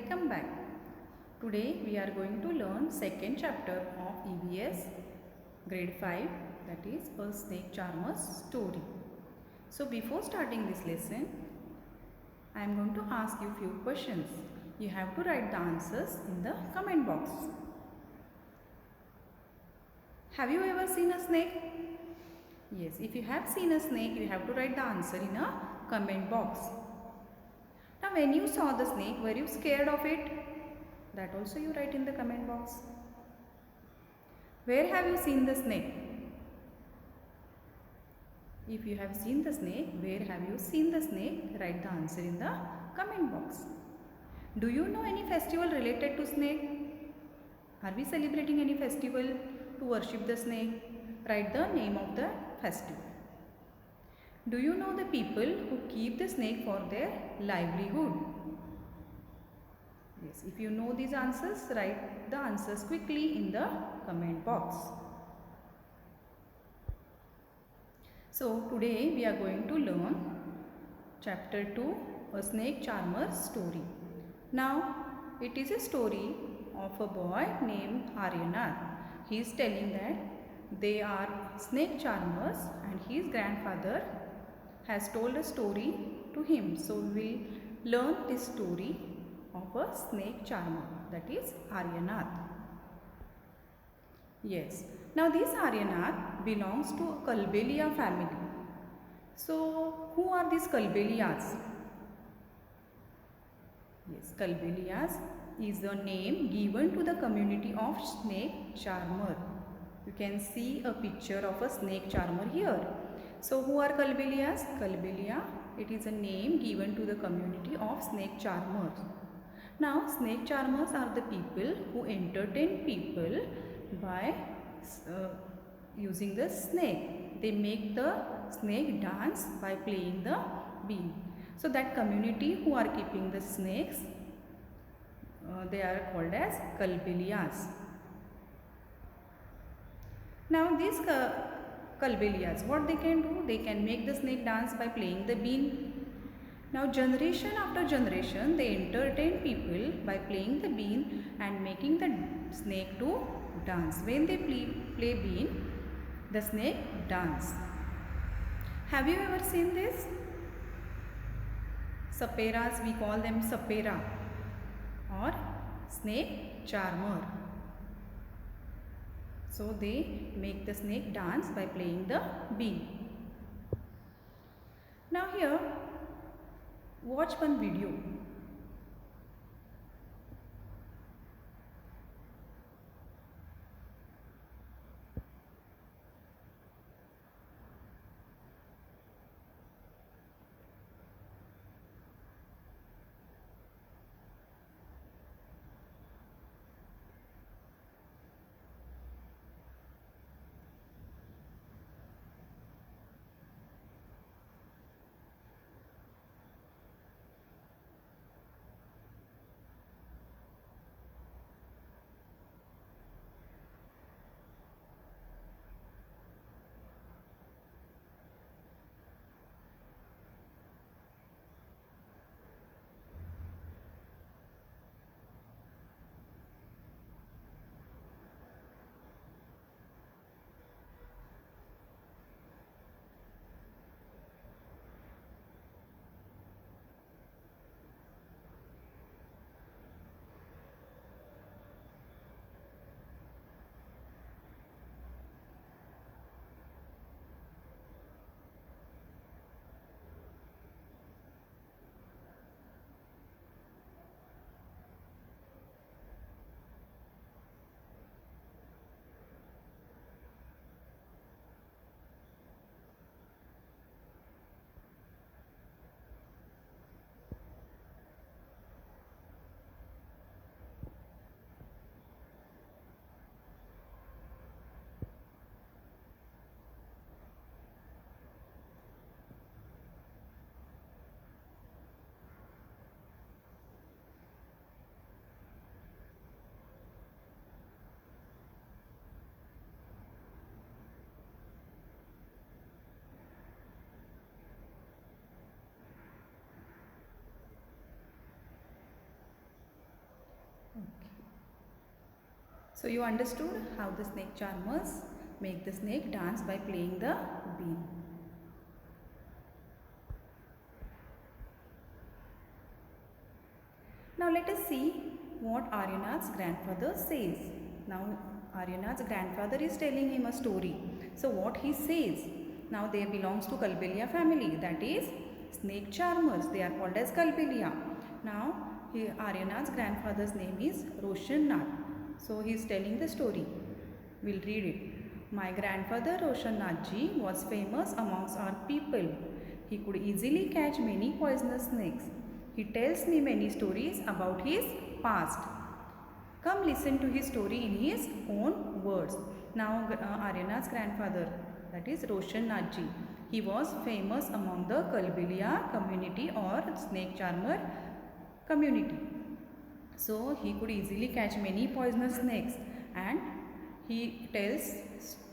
welcome back. Today we are going to learn second chapter of EVS grade 5, that is A Snake Charmer's Story. So before starting this lesson, I am going to ask you few questions. You have to write the answers in the comment box. Have you ever seen a snake? Yes, if you have seen a snake, you have to write the answer in a comment box. Now when you saw the snake, were you scared of it? That also you write in the comment box. Where have you seen the snake? If you have seen the snake, where have you seen the snake? Write the answer in the comment box. Do you know any festival related to snake? Are we celebrating any festival to worship the snake? Write the name of the festival. Do you know the people who keep the snake for their livelihood? Yes, if you know these answers, write the answers quickly in the comment box. So today we are going to learn chapter 2, A Snake Charmer's Story. Now it is a story of a boy named Aryanath. He is telling that they are snake charmers and his grandfather has told a story to him. So we will learn this story of a snake charmer, that is Aryanath. Yes, now this Aryanath belongs to a Kalbelia family. So who are these Kalbelias? Yes, Kalbelias is the name given to the community of snake charmer. You can see a picture of a snake charmer here. So who are Kalbelias? Kalbelia, it is a name given to the community of snake charmers. Now snake charmers are the people who entertain people by using the snake. They make the snake dance by playing the bean. So that community who are keeping the snakes, they are called as Kalbelias. Now these Kalbelias, what they can do? They can make the snake dance by playing the bean. Now generation after generation, they entertain people by playing the bean and making the snake to dance. When they play bean, the snake dance. Have you ever seen this? Saperas, we call them sapera or snake charmer. So they make the snake dance by playing the bean. Now here, watch one video. Okay. So you understood how the snake charmers make the snake dance by playing the bean. Now let us see what Aryanath's grandfather says. Now Aryanath's grandfather is telling him a story. So what he says? Now they belongs to Kalbelia family, that is snake charmers. They are called as Kalbelia. Now Aryanath's grandfather's name is Roshan Nath. So he is telling the story. We'll read it. My grandfather Roshan Nath ji was famous amongst our people. He could easily catch many poisonous snakes. He tells me many stories about his past. Come listen to his story in his own words. Now Aryanath's grandfather, that is Roshan Nath ji, he was famous among the Kalbelia community or snake charmer community. So he could easily catch many poisonous snakes and he tells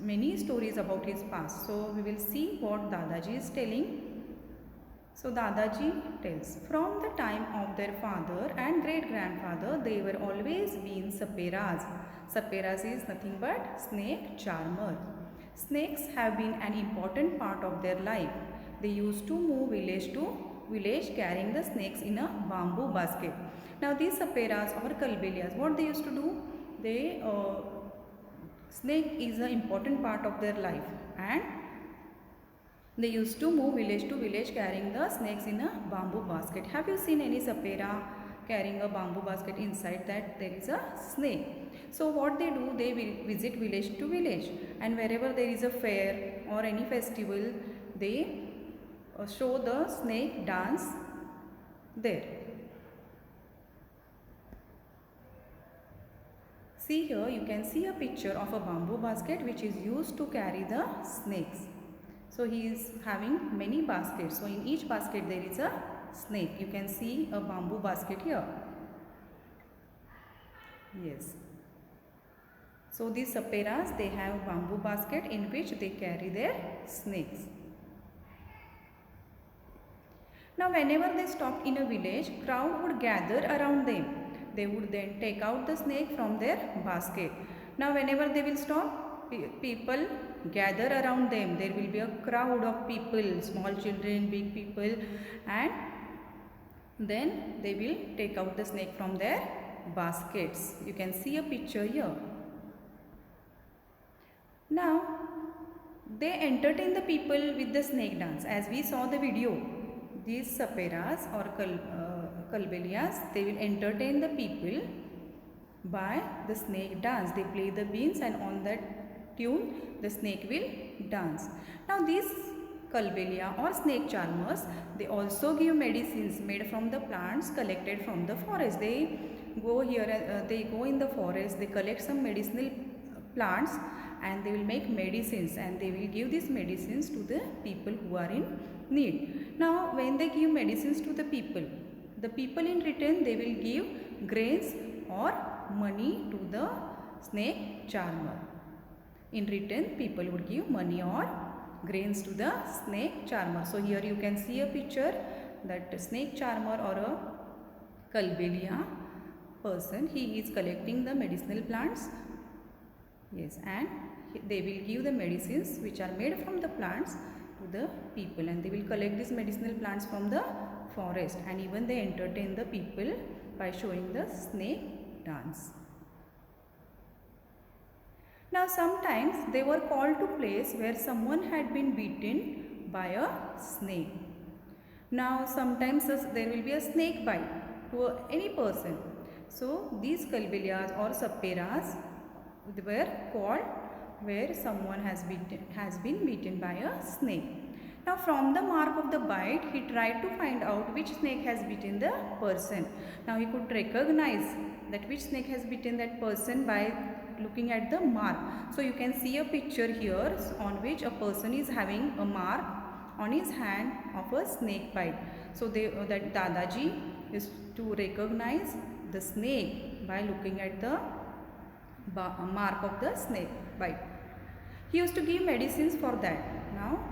many stories about his past. So we will see what Dadaji is telling. So Dadaji tells, from the time of their father and great-grandfather, they were always being saperas. Saperas is nothing but snake charmer. Snakes have been an important part of their life. They used to move village to village carrying the snakes in a bamboo basket. Now these saperas or Kalbelias, what they used to do? Snake is an important part of their life and they used to move village to village carrying the snakes in a bamboo basket. Have you seen any sapera carrying a bamboo basket? Inside that there is a snake. So what they do, they will visit village to village, and wherever there is a fair or any festival, they show the snake dance there. See here, you can see a picture of a bamboo basket which is used to carry the snakes. So he is having many baskets. So in each basket there is a snake. You can see a bamboo basket here. Yes. So these saperas, they have bamboo basket in which they carry their snakes. Now whenever they stopped in a village, crowd would gather around them. They would then take out the snake from their basket. Now whenever they will stop, people gather around them. There will be a crowd of people, small children, big people, and then they will take out the snake from their baskets. You can see a picture here. Now they entertain the people with the snake dance. As we saw the video, these saperas or Kalbelias, they will entertain the people by the snake dance. They play the beans and on that tune the snake will dance. Now these Kalbelia or snake charmers, they also give medicines made from the plants collected from the forest. They go here, they go in the forest, they collect some medicinal plants and they will make medicines and they will give these medicines to the people who are in need. Now when they give medicines to the people in return, they will give grains or money to the snake charmer. In return, people would give money or grains to the snake charmer. So here you can see a picture that snake charmer or a Kalbelia person, he is collecting the medicinal plants. Yes, and they will give the medicines which are made from the plants to the people, and they will collect these medicinal plants from the forest, and even they entertain the people by showing the snake dance. Now sometimes they were called to place where someone had been beaten by a snake. Now sometimes there will be a snake bite to any person. So these Kalbelias or saperas were called where someone has been beaten by a snake. Now from the mark of the bite, he tried to find out which snake has bitten the person. Now he could recognize that which snake has bitten that person by looking at the mark. So you can see a picture here on which a person is having a mark on his hand of a snake bite. So that Dadaji is to recognize the snake by looking at the mark of the snake bite. He used to give medicines for that. Now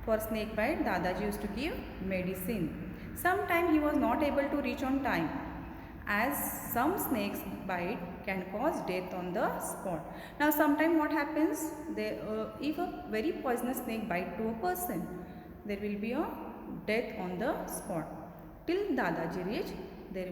for snake bite, Dadaji used to give medicine. Sometimes he was not able to reach on time as some snakes bite can cause death on the spot. Now sometimes what happens, if a very poisonous snake bite to a person, there will be a death on the spot. Till Dadaji reach, the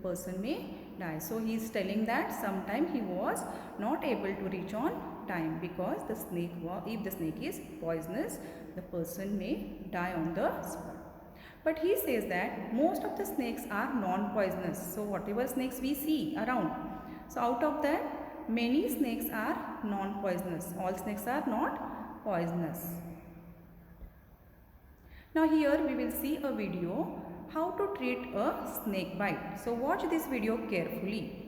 person may die. So he is telling that sometime he was not able to reach on time because the snake, if the snake is poisonous, the person may die on the spot. But he says that most of the snakes are non-poisonous. So whatever snakes we see around, so out of that many snakes are non-poisonous. All snakes are not poisonous. Now here we will see a video how to treat a snake bite. So watch this video carefully.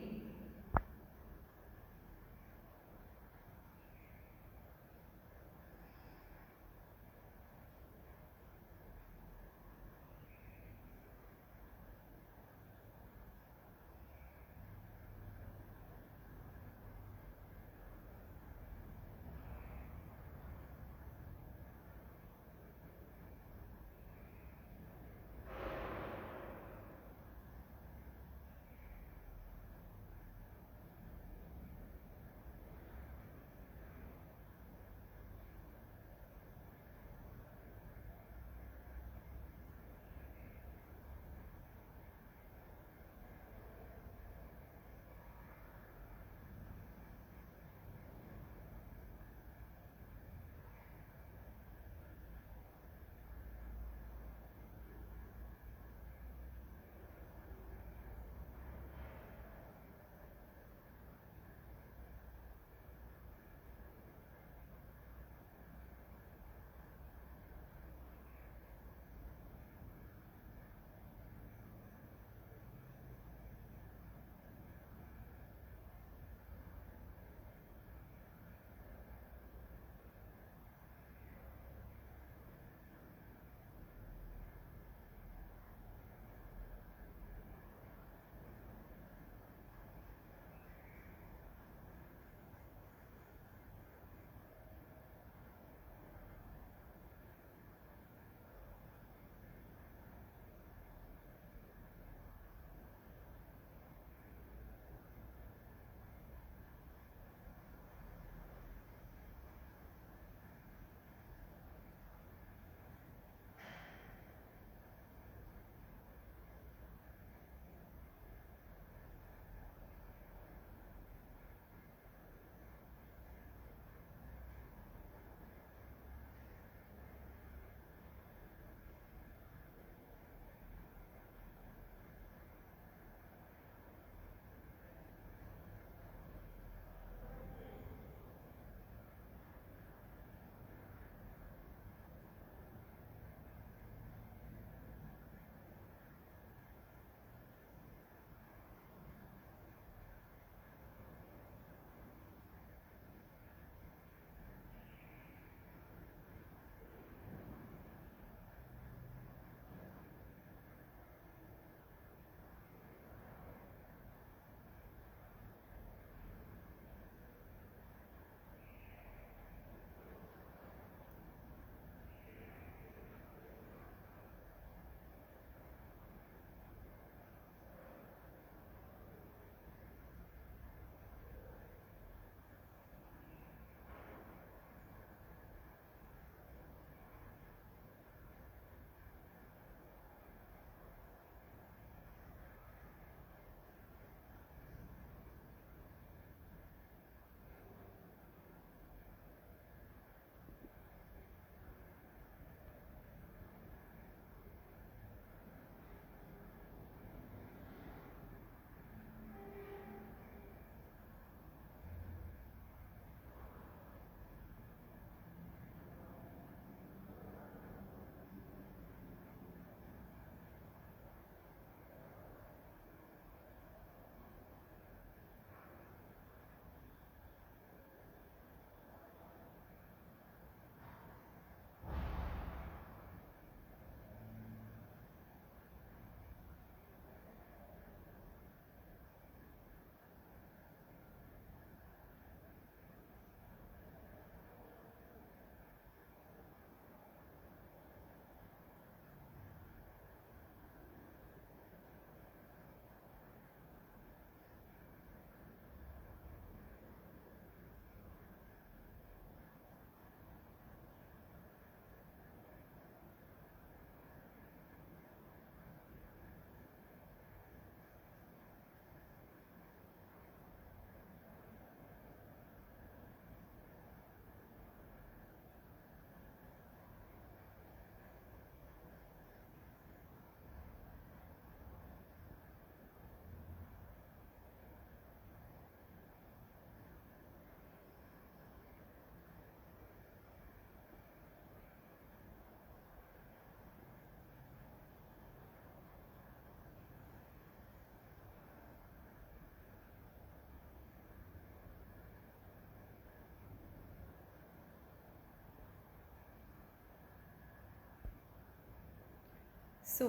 So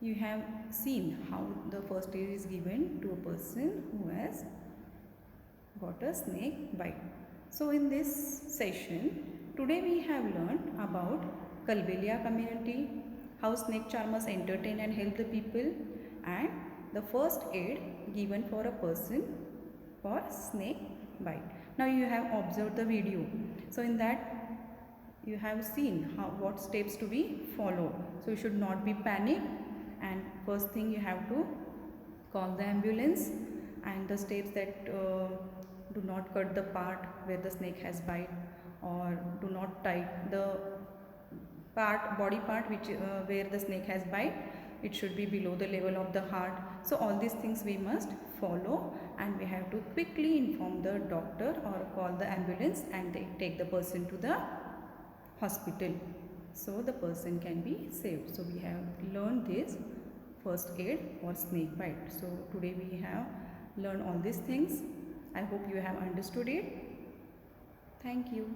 you have seen how the first aid is given to a person who has got a snake bite. So in this session, today we have learned about Kalbelia community, how snake charmers entertain and help the people, and the first aid given for a person for snake bite. Now you have observed the video. So in that you have seen what steps to be followed. So you should not be panicked, and first thing you have to call the ambulance, and the steps that do not cut the part where the snake has bite, or do not tie the body part which where the snake has bite. It should be below the level of the heart. So all these things we must follow, and we have to quickly inform the doctor or call the ambulance, and they take the person to the hospital so the person can be saved. So we have learned this first aid for snake bite. So today we have learned all these things. I hope you have understood it. Thank you.